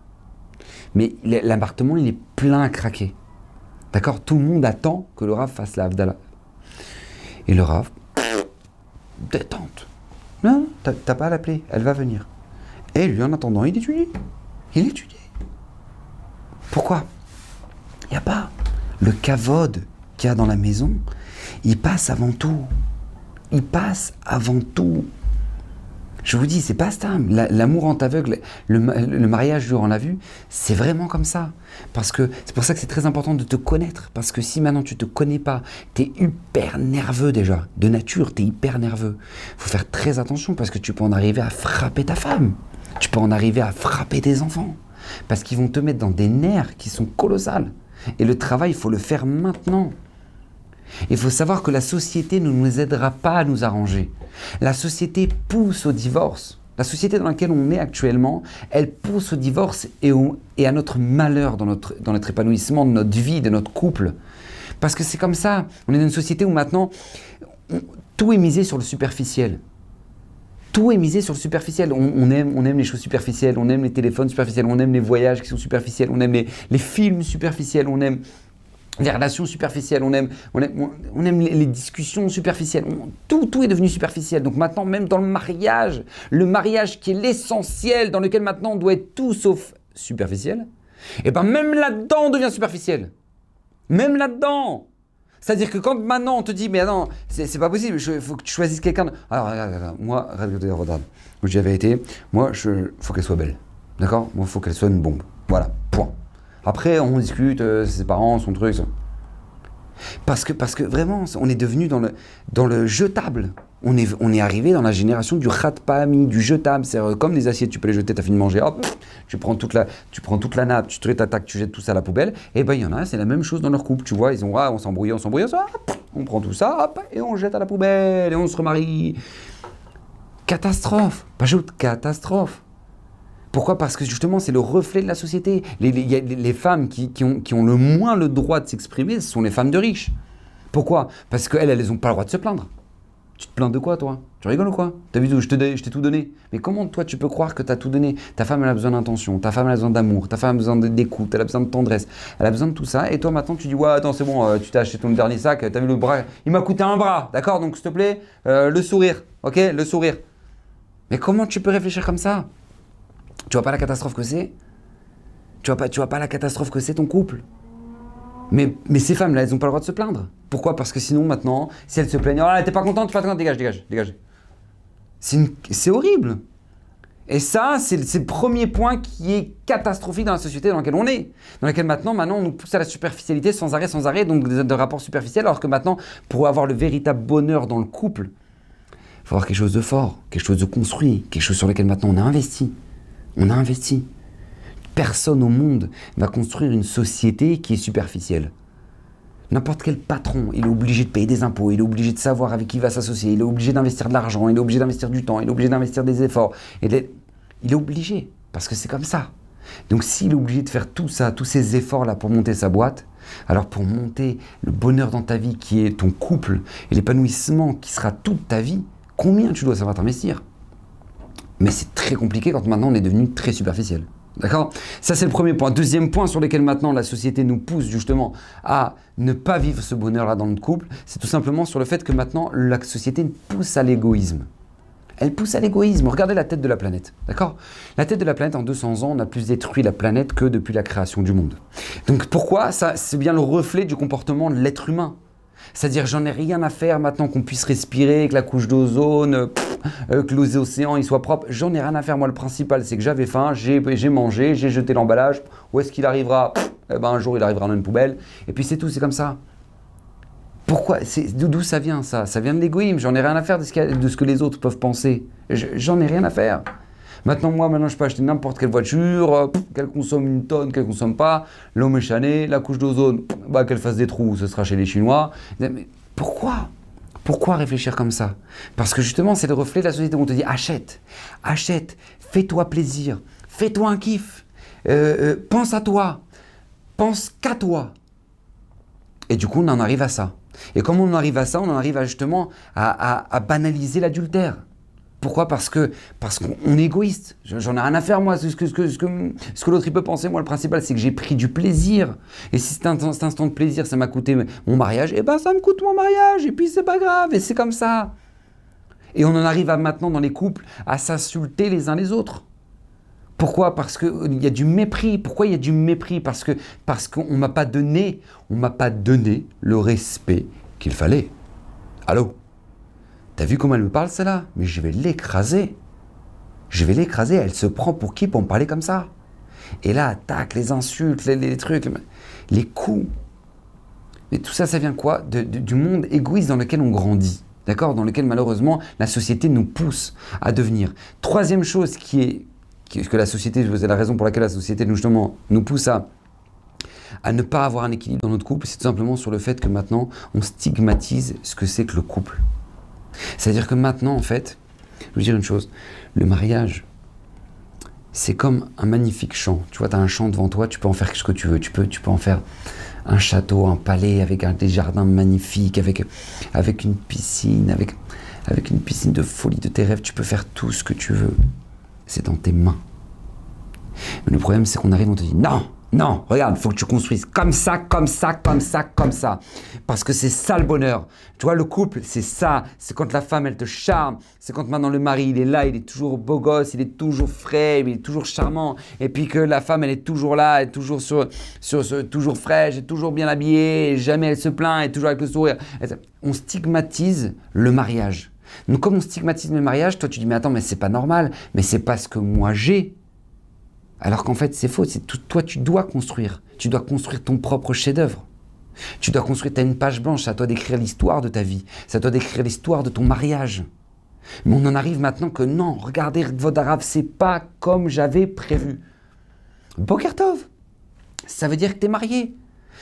mais l'appartement il est plein à craquer. D'accord, tout le monde attend que le Rav fasse la Havdalah. Et le Rav, détente. Non, t'as pas à l'appeler, elle va venir. Et lui, en attendant, il étudie. Pourquoi? Il n'y a pas. Le kavod qu'il y a dans la maison, il passe avant tout. Je vous dis, c'est pas ça. L'amour rend aveugle, le mariage dure en la vue, c'est vraiment comme ça. Parce que c'est pour ça que c'est très important de te connaître. Parce que si maintenant tu te connais pas, tu es hyper nerveux déjà. De nature, tu es hyper nerveux. Il faut faire très attention parce que tu peux en arriver à frapper ta femme. Tu peux en arriver à frapper tes enfants. Parce qu'ils vont te mettre dans des nerfs qui sont colossales. Et le travail, il faut le faire maintenant. Il faut savoir que la société ne nous aidera pas à nous arranger. La société pousse au divorce. La société dans laquelle on est actuellement, elle pousse au divorce et à notre malheur dans notre épanouissement, de notre vie, de notre couple. Parce que c'est comme ça. On est dans une société où maintenant, tout est misé sur le superficiel. Tout est misé sur le superficiel. On aime les choses superficielles, on aime les téléphones superficiels, on aime les voyages qui sont superficiels, on aime les films superficiels, on aime les relations superficielles, on aime les discussions superficielles. Tout est devenu superficiel. Donc maintenant, même dans le mariage qui est l'essentiel, dans lequel maintenant on doit être tout sauf superficiel, et bien même là-dedans on devient superficiel. Même là-dedans. C'est-à-dire que quand maintenant on te dit, mais non, c'est pas possible, il faut que tu choisisses quelqu'un. Alors, regarde, moi, regarde, je dis la vérité, moi, faut qu'elle soit belle. D'accord? Moi, il faut qu'elle soit une bombe. Voilà, point. Après, on discute, ses parents, son truc. Parce que vraiment, on est devenu dans le jetable. On est arrivé dans la génération du khat-pahami, du jetable. C'est comme des assiettes, tu peux les jeter, t'as fini de manger, hop, tu prends toute la nappe, tu t'attaques, tu jettes tout ça à la poubelle. Et ben il y en a, c'est la même chose dans leur couple. Tu vois, ils ont, on s'embrouille, on prend tout ça, hop, et on jette à la poubelle, et on se remarie. Catastrophe, pas juste catastrophe. Pourquoi? Parce que justement, c'est le reflet de la société. Les femmes qui ont le moins le droit de s'exprimer, ce sont les femmes de riches. Pourquoi? Parce qu'elles n'ont pas le droit de se plaindre. Tu te plains de quoi, toi? Tu rigoles ou quoi? T'as vu, je t'ai tout donné. Mais comment, toi, tu peux croire que t'as tout donné? Ta femme, elle a besoin d'intention, ta femme, elle a besoin d'amour, ta femme a besoin d'écoute, elle a besoin de tendresse, elle a besoin de tout ça. Et toi, maintenant, tu dis, ouais, attends, c'est bon, tu t'as acheté ton dernier sac, t'as vu le bras, il m'a coûté un bras, d'accord? Donc, s'il te plaît, le sourire, ok? Le sourire. Mais comment tu peux réfléchir comme ça? Tu vois pas la catastrophe que c'est? Tu vois pas la catastrophe que c'est ton couple? Mais ces femmes-là, elles n'ont pas le droit de se plaindre. Pourquoi? Parce que sinon, maintenant, si elles se plaignent, oh là, t'es pas contente, dégage. C'est horrible. Et ça, c'est le premier point qui est catastrophique dans la société dans laquelle on est. Dans laquelle maintenant, on nous pousse à la superficialité sans arrêt, donc de rapports superficiels, alors que maintenant, pour avoir le véritable bonheur dans le couple, il faut avoir quelque chose de fort, quelque chose de construit, quelque chose sur lequel maintenant on a investi. On a investi. Personne au monde va construire une société qui est superficielle. N'importe quel patron, il est obligé de payer des impôts, il est obligé de savoir avec qui il va s'associer, il est obligé d'investir de l'argent, il est obligé d'investir du temps, il est obligé d'investir des efforts. Il est obligé, parce que c'est comme ça. Donc s'il est obligé de faire tout ça, tous ces efforts-là pour monter sa boîte, alors pour monter le bonheur dans ta vie qui est ton couple et l'épanouissement qui sera toute ta vie, combien tu dois savoir t'investir? Mais c'est très compliqué quand maintenant on est devenu très superficiel. D'accord? Ça, c'est le premier point. Deuxième point sur lequel maintenant la société nous pousse justement à ne pas vivre ce bonheur-là dans notre couple, c'est tout simplement sur le fait que maintenant la société pousse à l'égoïsme. Elle pousse à l'égoïsme. Regardez la tête de la planète. D'accord? La tête de la planète, en 200 ans, on a plus détruit la planète que depuis la création du monde. Donc pourquoi? Ça, c'est bien le reflet du comportement de l'être humain. C'est-à-dire, j'en ai rien à faire maintenant qu'on puisse respirer, que la couche d'ozone, que les océans ils soient propres. J'en ai rien à faire. Moi, le principal, c'est que j'avais faim, j'ai mangé, j'ai jeté l'emballage. Où est-ce qu'il arrivera? Un jour, il arrivera dans une poubelle. Et puis, c'est tout, c'est comme ça. Pourquoi? D'où ça vient, ça? Ça vient de l'égoïsme. J'en ai rien à faire de ce que les autres peuvent penser. J'en ai rien à faire. Maintenant, je peux acheter n'importe quelle voiture, qu'elle consomme une tonne, qu'elle ne consomme pas, l'homme est chané, la couche d'ozone, qu'elle fasse des trous, ce sera chez les Chinois. Mais pourquoi? Pourquoi réfléchir comme ça? Parce que justement, c'est le reflet de la société où on te dit achète, fais-toi plaisir, fais-toi un kiff, pense à toi, pense qu'à toi. Et du coup, on en arrive à ça. Et comme on en arrive à ça, on en arrive justement à banaliser l'adultère. Pourquoi? Parce qu'on est égoïste. J'en ai rien à faire, moi. Ce que l'autre il peut penser, moi, le principal, c'est que j'ai pris du plaisir. Et si cet instant de plaisir, ça m'a coûté mon mariage, eh ben ça me coûte mon mariage. Et puis c'est pas grave. Et c'est comme ça. Et on en arrive maintenant dans les couples à s'insulter les uns les autres. Pourquoi? Parce qu'il y a du mépris. Pourquoi il y a du mépris? Parce qu'on m'a pas donné le respect qu'il fallait. Allô? T'as vu comment elle me parle, celle-là? Mais je vais l'écraser. Elle se prend pour qui pour me parler comme ça? Et là, tac, les insultes, les trucs, les coups. Mais tout ça, ça vient quoi? Du monde égoïste dans lequel on grandit. D'accord? Dans lequel, malheureusement, la société nous pousse à devenir. Troisième chose que la société, c'est la raison pour laquelle la société, justement, nous pousse à ne pas avoir un équilibre dans notre couple, c'est tout simplement sur le fait que maintenant, on stigmatise ce que c'est que le couple. C'est-à-dire que maintenant, en fait, je vais vous dire une chose, le mariage, c'est comme un magnifique champ. Tu vois, tu as un champ devant toi, tu peux en faire ce que tu veux. Tu peux en faire un château, un palais, avec des jardins magnifiques, avec une piscine, avec une piscine de folie de tes rêves. Tu peux faire tout ce que tu veux. C'est dans tes mains. Mais le problème, c'est qu'on arrive, on te dit, non, Non, regarde, il faut que tu construises comme ça, comme ça, comme ça, comme ça. Parce que c'est ça le bonheur. Tu vois, le couple, c'est ça. C'est quand la femme, elle te charme. C'est quand maintenant le mari, il est là, il est toujours beau gosse, il est toujours frais, il est toujours charmant. Et puis que la femme, elle est toujours là, elle est toujours toujours fraîche, elle est toujours bien habillée, et jamais elle se plaint, elle est toujours avec le sourire. On stigmatise le mariage. Donc comme on stigmatise le mariage, toi tu dis mais attends, mais c'est pas normal, mais c'est parce que moi j'ai. Alors qu'en fait c'est faux, c'est tout, toi tu dois construire ton propre chef-d'œuvre. Tu dois construire, tu as une page blanche, c'est à toi d'écrire l'histoire de ta vie, c'est à toi d'écrire l'histoire de ton mariage. Mais on en arrive maintenant que non, regardez Kvod Harav, c'est pas comme j'avais prévu. Boker Tov, ça veut dire que tu es marié.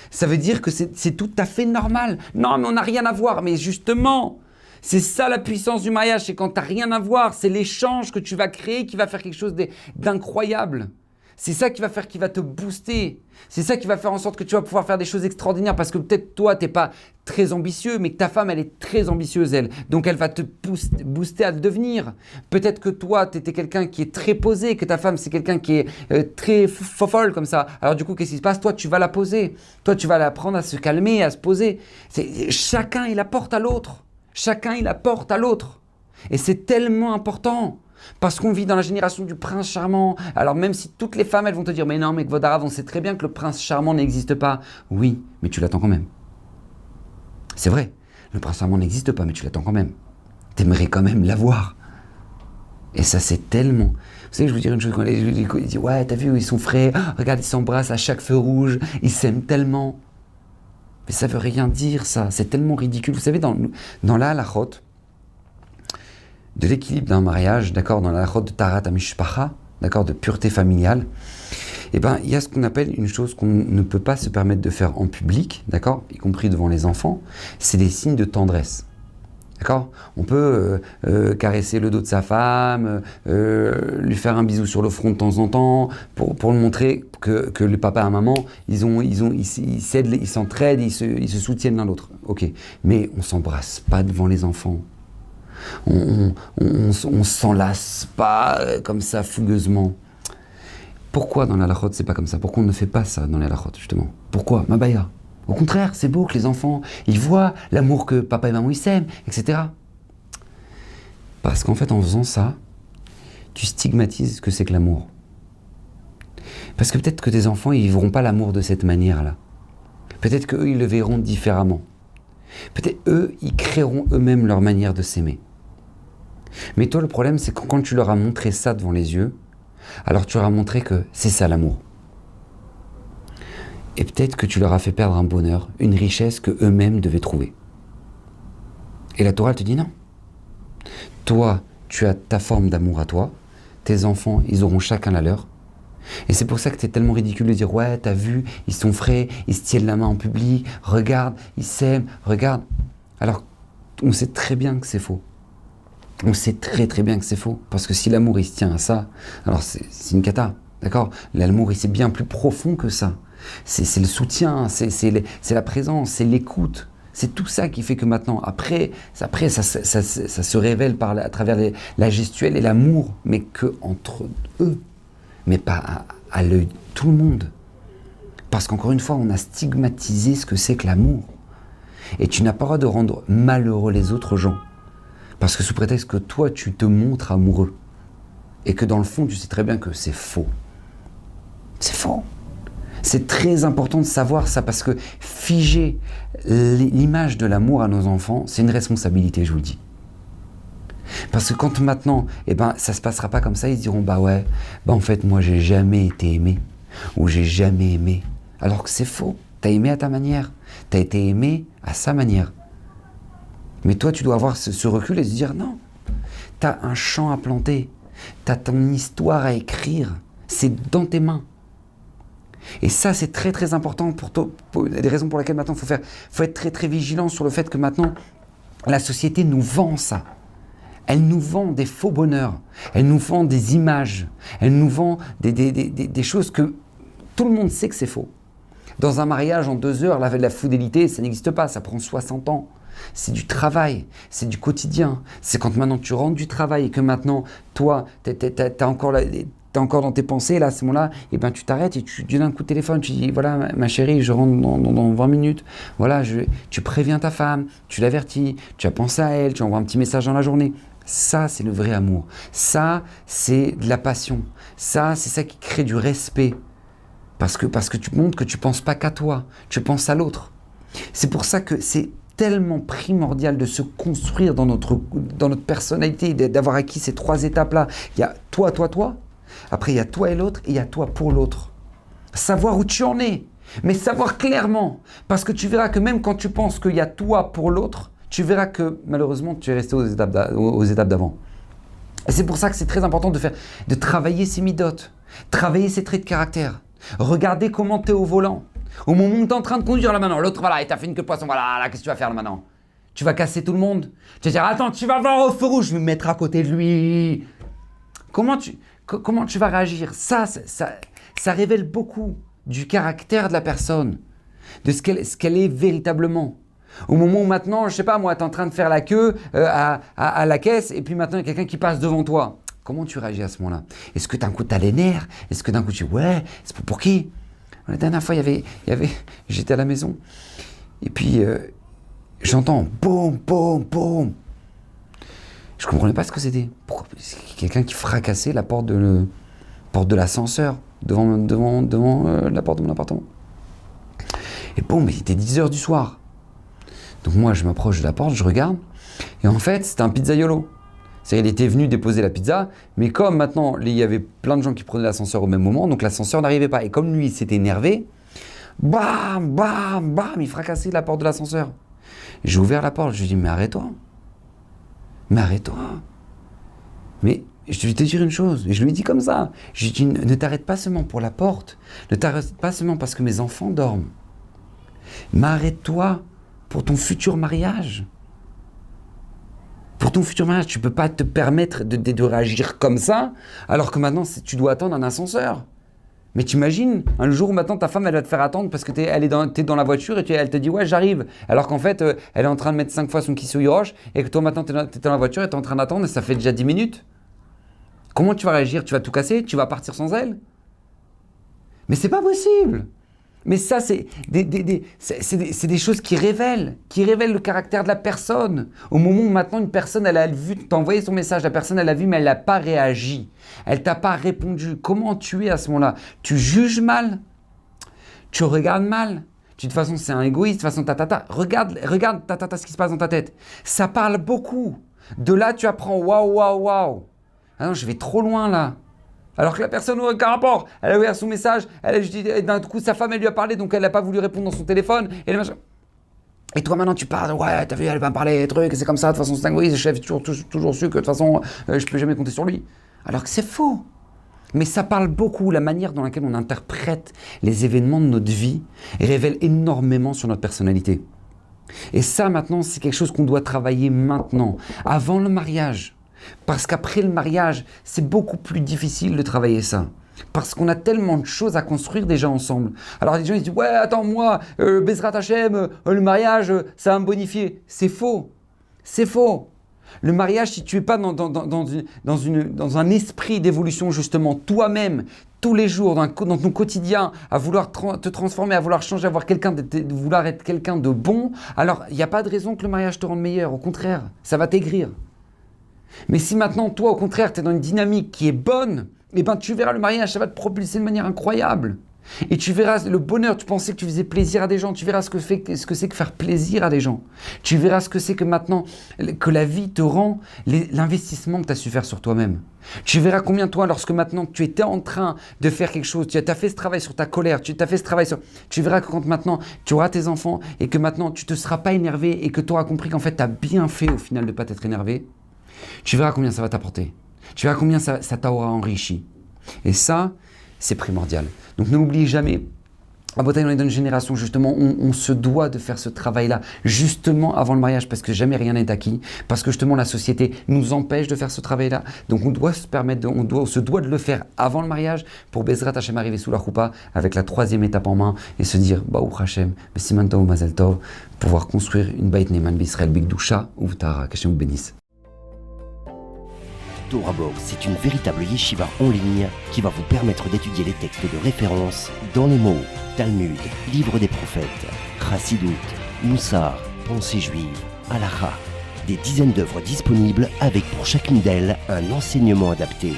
Ça veut dire que c'est tout à fait normal. Non, mais on n'a rien à voir. Mais justement, c'est ça la puissance du mariage. C'est quand tu n'as rien à voir. C'est l'échange que tu vas créer qui va faire quelque chose d'incroyable. C'est ça qui va te booster. C'est ça qui va faire en sorte que tu vas pouvoir faire des choses extraordinaires. Parce que peut-être toi, tu n'es pas très ambitieux, mais que ta femme, elle est très ambitieuse, elle. Donc, elle va te booster à le devenir. Peut-être que toi, tu étais quelqu'un qui est très posé, que ta femme, c'est quelqu'un qui est très fofolle comme ça. Alors du coup, qu'est-ce qui se passe? Toi, tu vas la poser. Toi, tu vas l'apprendre à se calmer, à se poser. Chacun, il apporte à l'autre. Chacun, il apporte à l'autre. Et c'est tellement important. Parce qu'on vit dans la génération du prince charmant. Alors même si toutes les femmes, elles vont te dire « Mais non, mais Kvod Harav, on sait très bien que le prince charmant n'existe pas. » Oui, mais tu l'attends quand même. C'est vrai, le prince charmant n'existe pas, mais tu l'attends quand même. T'aimerais quand même l'avoir. Et ça, c'est tellement... Vous savez, je vous dire une chose, quand ils disent « Ouais, t'as vu, ils sont frais. Oh, regarde, ils s'embrassent à chaque feu rouge. Ils s'aiment tellement. » Mais ça veut rien dire, ça. C'est tellement ridicule. Vous savez, dans la halachot, de l'équilibre d'un mariage, d'accord, dans la halachot de Taharat HaMishpacha, d'accord, de pureté familiale, eh ben, il y a ce qu'on appelle une chose qu'on ne peut pas se permettre de faire en public, d'accord, y compris devant les enfants, c'est des signes de tendresse. D'accord ? On peut caresser le dos de sa femme, lui faire un bisou sur le front de temps en temps, pour lui montrer que le papa et la maman, ils s'entraident, ils se soutiennent l'un l'autre. Ok, mais on s'embrasse pas devant les enfants. On s'enlace pas comme ça fougueusement. Pourquoi dans la halachot c'est pas comme ça? Pourquoi on ne fait pas ça dans la halachot justement? Pourquoi? Mabaya. Au contraire, c'est beau que les enfants, ils voient l'amour que papa et maman ils s'aiment, etc. Parce qu'en fait, en faisant ça, tu stigmatises ce que c'est que l'amour. Parce que peut-être que tes enfants, ils ne vivront pas l'amour de cette manière-là. Peut-être qu'eux, ils le verront différemment. Peut-être eux, ils créeront eux-mêmes leur manière de s'aimer. Mais toi, le problème, c'est que quand tu leur as montré ça devant les yeux, alors tu leur as montré que c'est ça l'amour. Et peut-être que tu leur as fait perdre un bonheur, une richesse que eux-mêmes devaient trouver. Et la Torah elle te dit non. Toi, tu as ta forme d'amour à toi, tes enfants, ils auront chacun la leur. Et c'est pour ça que c'est tellement ridicule de dire « Ouais, t'as vu, ils sont frais, ils se tiennent la main en public, regarde, ils s'aiment, regarde. » Alors, on sait très bien que c'est faux. On sait très très bien que c'est faux. Parce que si l'amour, il se tient à ça, alors c'est une cata, d'accord? L'amour, c'est bien plus profond que ça. C'est le soutien, c'est la présence, c'est l'écoute. C'est tout ça qui fait que maintenant, après ça se révèle à travers la gestuelle et l'amour, mais que entre eux, mais pas à l'œil de tout le monde. Parce qu'encore une fois, on a stigmatisé ce que c'est que l'amour. Et tu n'as pas le droit de rendre malheureux les autres gens. Parce que sous prétexte que toi, tu te montres amoureux. Et que dans le fond, tu sais très bien que c'est faux. C'est faux. C'est très important de savoir ça parce que figer l'image de l'amour à nos enfants, c'est une responsabilité, je vous le dis. Parce que quand maintenant, ça se passera pas comme ça, ils se diront en fait moi j'ai jamais été aimé ou j'ai jamais aimé. Alors que c'est faux. T'as aimé à ta manière, t'as été aimé à sa manière. Mais toi tu dois avoir ce recul et se dire non, t'as un champ à planter, t'as ton histoire à écrire, c'est dans tes mains. Et ça, c'est très très important pour des raisons pour lesquelles maintenant faut être très très vigilant sur le fait que maintenant la société nous vend ça. Elle nous vend des faux bonheurs, elle nous vend des images, elle nous vend des choses que tout le monde sait que c'est faux. Dans un mariage en 2 heures, la fidélité, ça n'existe pas, ça prend 60 ans. C'est du travail, c'est du quotidien. C'est quand maintenant tu rentres du travail et que maintenant, toi, t'as encore tu es encore dans tes pensées, là, à ce moment-là, et ben tu t'arrêtes et tu dis d'un coup de téléphone, tu dis, voilà, ma chérie, je rentre dans 20 minutes, voilà, tu préviens ta femme, tu l'avertis, tu as pensé à elle, tu envoies un petit message dans la journée. Ça, c'est le vrai amour. Ça, c'est de la passion. Ça, c'est ça qui crée du respect. Parce que tu montres que tu ne penses pas qu'à toi, tu penses à l'autre. C'est pour ça que c'est tellement primordial de se construire dans notre personnalité, d'avoir acquis ces 3 étapes-là. Il y a toi, toi, toi. Après, il y a toi et l'autre, et il y a toi pour l'autre. Savoir où tu en es, mais savoir clairement. Parce que tu verras que même quand tu penses qu'il y a toi pour l'autre, tu verras que malheureusement, tu es resté aux étapes d'avant. Et c'est pour ça que c'est très important de travailler ces midotes, travailler ces traits de caractère. Regardez comment tu es au volant. Au moment où tu es en train de conduire là maintenant, l'autre, voilà, et tu as fait une queue de poisson, voilà, là, qu'est-ce que tu vas faire là maintenant? Tu vas casser tout le monde? Tu vas dire, attends, tu vas voir au feu rouge, je vais me mettre à côté de lui. Comment tu vas réagir? Ça révèle beaucoup du caractère de la personne, de ce qu'elle est véritablement. Au moment où maintenant, je sais pas moi, tu es en train de faire la queue à la caisse, et puis maintenant il y a quelqu'un qui passe devant toi. Comment tu réagis à ce moment-là? Est-ce que d'un coup tu as les nerfs? Est-ce que d'un coup tu dis, ouais, c'est pour qui? La dernière fois, j'étais à la maison, et puis j'entends boum, boum, boum. Je ne comprenais pas ce que c'était. Pourquoi? C'est quelqu'un qui fracassait la porte de l'ascenseur devant la porte de mon appartement. Et boum, il était 10h du soir. Donc moi, je m'approche de la porte, je regarde, et en fait, c'était un pizzaiolo. C'est-à-dire, il était venu déposer la pizza, mais comme maintenant, il y avait plein de gens qui prenaient l'ascenseur au même moment, donc l'ascenseur n'arrivait pas. Et comme lui, il s'était énervé, bam, bam, bam, il fracassait la porte de l'ascenseur. J'ai ouvert la porte, je lui ai dit, mais arrête-toi. Mais arrête-toi. Mais je vais te dire une chose, et je lui ai dit comme ça. Je lui ai dit, ne t'arrête pas seulement pour la porte, ne t'arrête pas seulement parce que mes enfants dorment, mais arrête-toi pour ton futur mariage. Pour ton futur mariage, tu ne peux pas te permettre de réagir comme ça, alors que maintenant, tu dois attendre un ascenseur. Mais t'imagines, un jour où maintenant ta femme, elle va te faire attendre parce que t'es dans la voiture et elle te dit « ouais, j'arrive ». Alors qu'en fait, elle est en train de mettre 5 fois son kissouille roche et que toi maintenant, t'es dans la voiture et t'es en train d'attendre et ça fait déjà 10 minutes. Comment tu vas réagir? Tu vas tout casser? Tu vas partir sans elle? Mais c'est pas possible. Mais ça, c'est des choses qui révèlent le caractère de la personne. Au moment où maintenant une personne, elle a vu, t'as envoyé son message, la personne, elle a vu, mais elle n'a pas réagi. Elle t'a pas répondu. Comment tu es à ce moment-là? Tu juges mal? Tu regardes mal? De toute façon, c'est un égoïste, de toute façon, Regarde, ce qui se passe dans ta tête. Ça parle beaucoup. De là, tu apprends, waouh, waouh, waouh. Ah non, je vais trop loin là. Alors que la personne n'a aucun rapport, elle a ouvert son message, elle a juste dit, d'un coup sa femme elle lui a parlé, donc elle n'a pas voulu répondre dans son téléphone, et toi maintenant tu parles, ouais t'as vu, elle va me parler des trucs, c'est comme ça, de toute façon c'est un égoïste, j'ai toujours su que de toute façon je peux jamais compter sur lui. Alors que c'est faux. Mais ça parle beaucoup, la manière dans laquelle on interprète les événements de notre vie révèle énormément sur notre personnalité. Et ça maintenant c'est quelque chose qu'on doit travailler maintenant, avant le mariage. Parce qu'après le mariage, c'est beaucoup plus difficile de travailler ça. Parce qu'on a tellement de choses à construire déjà ensemble. Alors les gens ils disent « ouais, attends, moi, Bezrat Hachem, le mariage, ça va me bonifier ». C'est faux. C'est faux. Le mariage, si tu n'es pas dans un esprit d'évolution justement, toi-même, tous les jours, dans ton quotidien, à vouloir te transformer, à vouloir changer, à vouloir être quelqu'un de bon, alors il n'y a pas de raison que le mariage te rende meilleur. Au contraire, ça va t'aigrir. Mais si maintenant, toi, au contraire, tu es dans une dynamique qui est bonne, eh ben, tu verras le mariage, ça va te propulser de manière incroyable. Et tu verras le bonheur, tu pensais que tu faisais plaisir à des gens, tu verras ce que c'est que faire plaisir à des gens. Tu verras ce que c'est que maintenant, que la vie te rend l'investissement que tu as su faire sur toi-même. Tu verras combien toi, lorsque maintenant tu étais en train de faire quelque chose, tu as fait ce travail sur ta colère, tu as fait ce travail sur... Tu verras que quand maintenant tu auras tes enfants et que maintenant tu ne te seras pas énervé et que tu auras compris qu'en fait tu as bien fait au final de ne pas t'être énervé, tu verras combien ça va t'apporter. Tu verras combien ça t'aura enrichi. Et ça, c'est primordial. Donc n'oublie jamais, à Bretagne, on est dans une génération justement où on se doit de faire ce travail-là, justement avant le mariage, parce que jamais rien n'est acquis, parce que justement la société nous empêche de faire ce travail-là. Donc on doit se doit de le faire avant le mariage pour Bezrat Hachem arriver sous la choupa avec la 3e étape en main et se dire Baruch Hachem, Siman Tov Mazel Tov, pouvoir construire une Beit Neman B'Israël Bigdusha ou Tara, qu'Hachem vous bénisse. TorahBox, c'est une véritable yeshiva en ligne qui va vous permettre d'étudier les textes de référence dans les mots Talmud, Livre des prophètes, Chassidut, Moussar, Pensée juive, Halakha. Des dizaines d'œuvres disponibles avec pour chacune d'elles un enseignement adapté.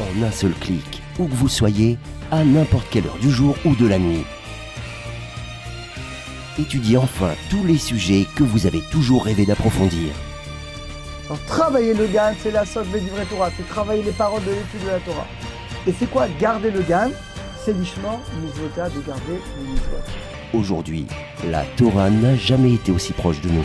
En un seul clic, où que vous soyez, à n'importe quelle heure du jour ou de la nuit. Étudiez enfin tous les sujets que vous avez toujours rêvé d'approfondir. Alors, travailler le GAN, c'est la sotte Védivrei Torah, c'est travailler les paroles de l'étude de la Torah. Et c'est quoi garder le GAN? C'est l'ishma, mitzvota, de garder les mitzvot. Aujourd'hui, la Torah n'a jamais été aussi proche de nous.